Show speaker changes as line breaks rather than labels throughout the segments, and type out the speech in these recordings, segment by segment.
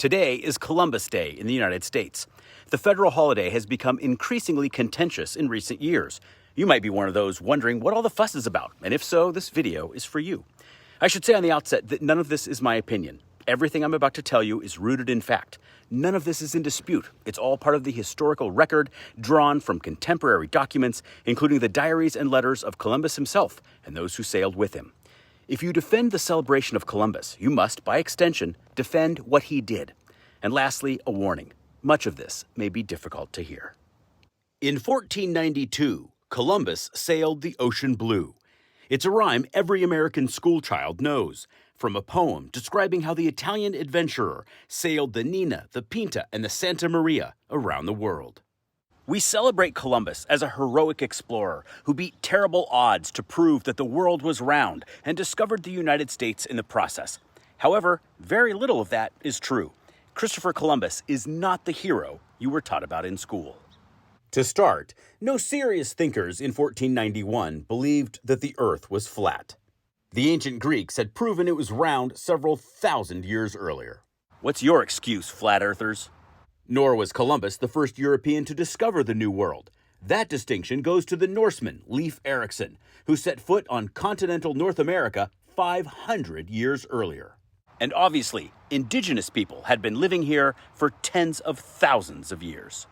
Today is Columbus Day in the United States. The federal holiday has become increasingly contentious in recent years. You might be one of those wondering what all the fuss is about, and if so, this video is for you. I should say on the outset that none of this is my opinion. Everything I'm about to tell you is rooted in fact. None of this is in dispute. It's all part of the historical record drawn from contemporary documents, including the diaries and letters of Columbus himself and those who sailed with him. If you defend the celebration of Columbus, you must, by extension, defend what he did. And lastly, a warning. Much of this may be difficult to hear. In 1492, Columbus sailed the ocean blue. It's a rhyme every American schoolchild knows, from a poem describing how the Italian adventurer sailed the Nina, the Pinta, and the Santa Maria around the world. We celebrate Columbus as a heroic explorer who beat terrible odds to prove that the world was round and discovered the United States in the process. However, very little of that is true. Christopher Columbus is not the hero you were taught about in school. To start, no serious thinkers in 1491 believed that the Earth was flat. The ancient Greeks had proven it was round several thousand years earlier. What's your excuse, flat earthers? Nor was Columbus the first European to discover the New World. That distinction goes to the Norseman, Leif Erikson, who set foot on continental North America 500 years earlier. And obviously, indigenous people had been living here for tens of thousands of years.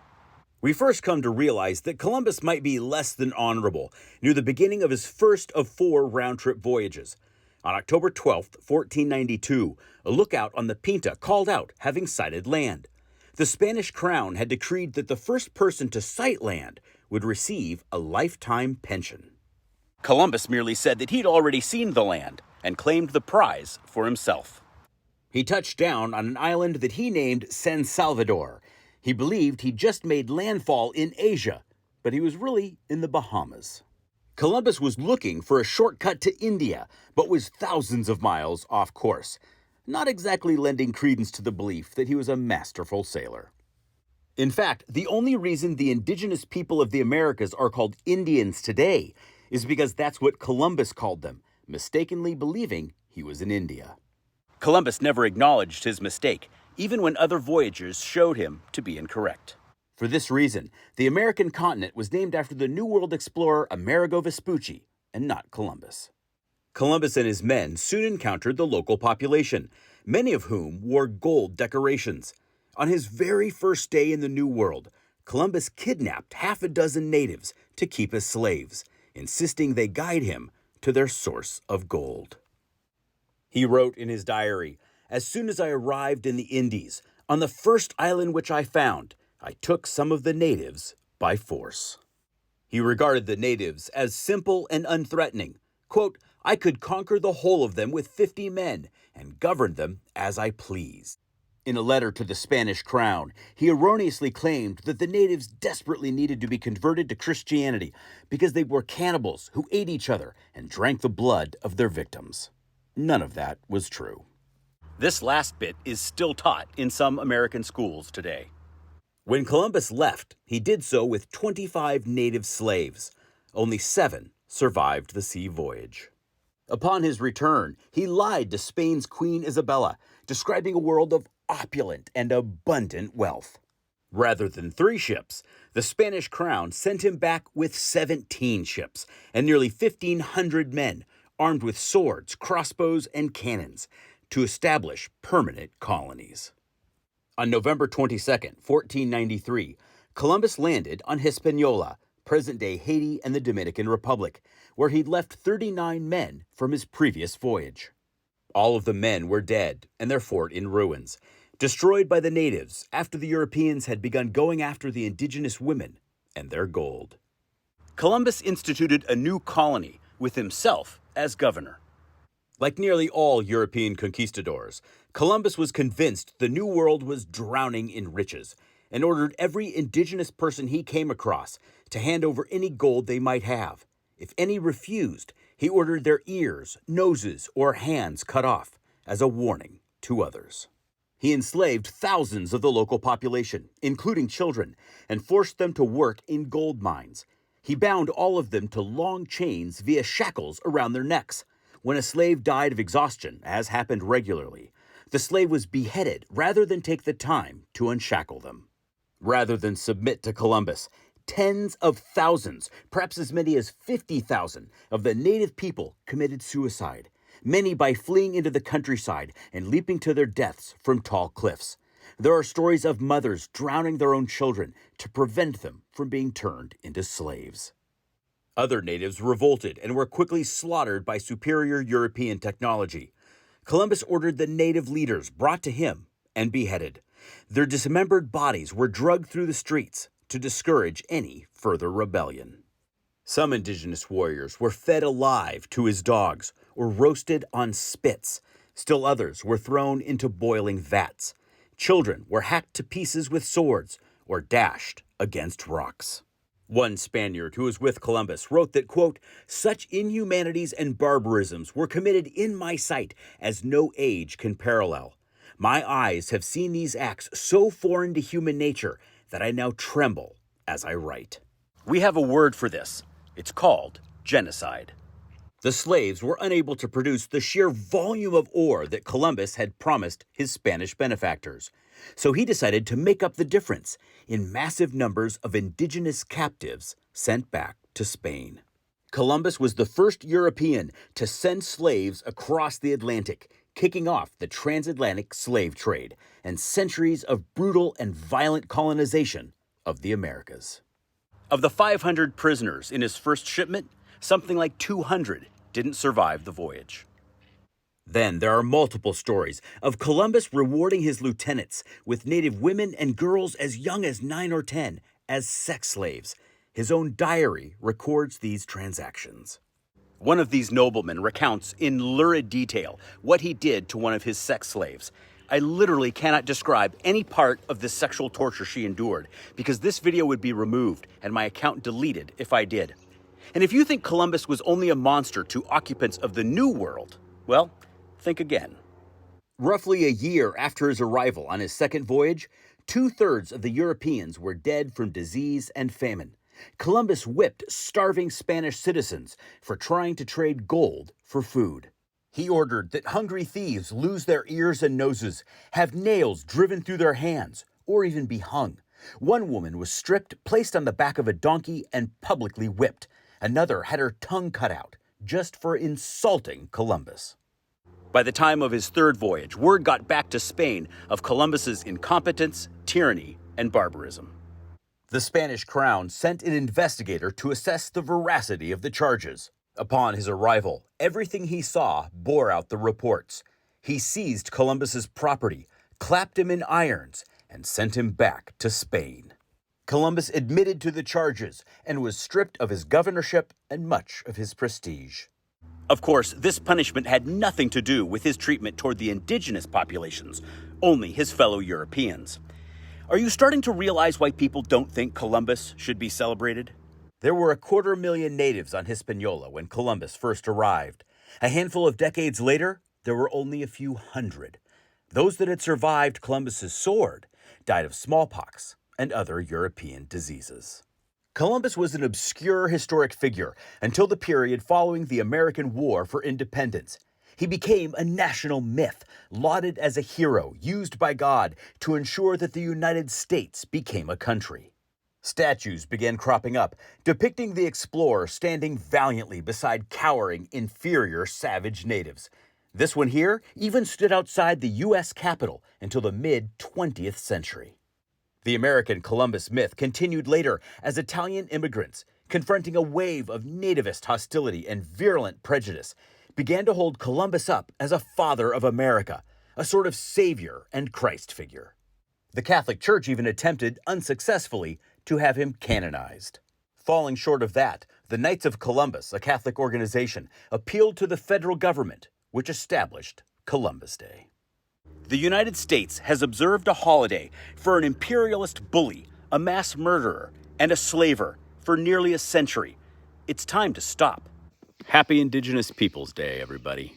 We first come to realize that Columbus might be less than honorable near the beginning of his first of 4 round-trip voyages. On October 12, 1492, a lookout on the Pinta called out, having sighted land. The Spanish crown had decreed that the first person to sight land would receive a lifetime pension. Columbus merely said that he'd already seen the land and claimed the prize for himself. He touched down on an island that he named San Salvador. He believed he'd just made landfall in Asia, but he was really in the Bahamas. Columbus was looking for a shortcut to India, but was thousands of miles off course, not exactly lending credence to the belief that he was a masterful sailor. In fact, the only reason the indigenous people of the Americas are called Indians today is because that's what Columbus called them, mistakenly believing he was in India. Columbus never acknowledged his mistake, even when other voyagers showed him to be incorrect. For this reason, the American continent was named after the New World explorer Amerigo Vespucci, and not Columbus. Columbus and his men soon encountered the local population, many of whom wore gold decorations. On his very first day in the New World, Columbus kidnapped half a dozen natives to keep as slaves, insisting they guide him to their source of gold. He wrote in his diary, "As soon as I arrived in the Indies, on the first island which I found, I took some of the natives by force." He regarded the natives as simple and unthreatening. Quote, "I could conquer the whole of them with 50 men and govern them as I pleased." In a letter to the Spanish crown, he erroneously claimed that the natives desperately needed to be converted to Christianity because they were cannibals who ate each other and drank the blood of their victims. None of that was true. This last bit is still taught in some American schools today. When Columbus left, he did so with 25 native slaves. Only 7 survived the sea voyage. Upon his return, he lied to Spain's Queen Isabella, describing a world of opulent and abundant wealth. Rather than 3 ships, the Spanish crown sent him back with 17 ships and nearly 1,500 men, armed with swords, crossbows, and cannons, to establish permanent colonies. On November 22, 1493, Columbus landed on Hispaniola, present-day Haiti and the Dominican Republic, where he'd left 39 men from his previous voyage. All of the men were dead and their fort in ruins, destroyed by the natives after the Europeans had begun going after the indigenous women and their gold. Columbus instituted a new colony with himself as governor. Like nearly all European conquistadors, Columbus was convinced the New World was drowning in riches and ordered every indigenous person he came across to hand over any gold they might have. If any refused, he ordered their ears, noses, or hands cut off as a warning to others. He enslaved thousands of the local population, including children, and forced them to work in gold mines. He bound all of them to long chains via shackles around their necks. When a slave died of exhaustion, as happened regularly, The slave was beheaded rather than take the time to unshackle them. Rather than submit to Columbus, tens of thousands, perhaps as many as 50,000 of the native people committed suicide, many by fleeing into the countryside and leaping to their deaths from tall cliffs. There are stories of mothers drowning their own children to prevent them from being turned into slaves. Other natives revolted and were quickly slaughtered by superior European technology. Columbus ordered the native leaders brought to him and beheaded. Their dismembered bodies were dragged through the streets to discourage any further rebellion. Some indigenous warriors were fed alive to his dogs or roasted on spits. Still others were thrown into boiling vats. Children were hacked to pieces with swords or dashed against rocks. One Spaniard who was with Columbus wrote that, quote, "Such inhumanities and barbarisms were committed in my sight as no age can parallel. My eyes have seen these acts so foreign to human nature that I now tremble as I write." We have a word for this. It's called genocide. The slaves were unable to produce the sheer volume of ore that Columbus had promised his Spanish benefactors. So he decided to make up the difference in massive numbers of indigenous captives sent back to Spain. Columbus was the first European to send slaves across the Atlantic, kicking off the transatlantic slave trade and centuries of brutal and violent colonization of the Americas. Of the 500 prisoners in his first shipment, something like 200 didn't survive the voyage. Then there are multiple stories of Columbus rewarding his lieutenants with native women and girls as young as 9 or 10 as sex slaves. His own diary records these transactions. One of these noblemen recounts in lurid detail what he did to one of his sex slaves. I literally cannot describe any part of the sexual torture she endured because this video would be removed and my account deleted if I did. And if you think Columbus was only a monster to occupants of the New World, well, think again. Roughly a year after his arrival on his second voyage, 2/3 of the Europeans were dead from disease and famine. Columbus whipped starving Spanish citizens for trying to trade gold for food. He ordered that hungry thieves lose their ears and noses, have nails driven through their hands, or even be hung. One woman was stripped, placed on the back of a donkey, and publicly whipped. Another had her tongue cut out, just for insulting Columbus. By the time of his third voyage, word got back to Spain of Columbus's incompetence, tyranny, and barbarism. The Spanish crown sent an investigator to assess the veracity of the charges. Upon his arrival, everything he saw bore out the reports. He seized Columbus's property, clapped him in irons, and sent him back to Spain. Columbus admitted to the charges and was stripped of his governorship and much of his prestige. Of course, this punishment had nothing to do with his treatment toward the indigenous populations, only his fellow Europeans. Are you starting to realize why people don't think Columbus should be celebrated? There were 250,000 natives on Hispaniola when Columbus first arrived. A handful of decades later, there were only a few hundred. Those that had survived Columbus's sword died of smallpox and other European diseases. Columbus was an obscure historic figure until the period following the American War for Independence. He became a national myth, lauded as a hero used by God to ensure that the United States became a country. Statues began cropping up, depicting the explorer standing valiantly beside cowering, inferior, savage natives. This one here even stood outside the U.S. Capitol until the mid-20th century. The American Columbus myth continued later as Italian immigrants, confronting a wave of nativist hostility and virulent prejudice, began to hold Columbus up as a father of America, a sort of savior and Christ figure. The Catholic Church even attempted, unsuccessfully, to have him canonized. Falling short of that, the Knights of Columbus, a Catholic organization, appealed to the federal government, which established Columbus Day. The United States has observed a holiday for an imperialist bully, a mass murderer, and a slaver for nearly a century. It's time to stop. Happy Indigenous Peoples Day, everybody.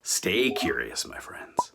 Stay curious, my friends.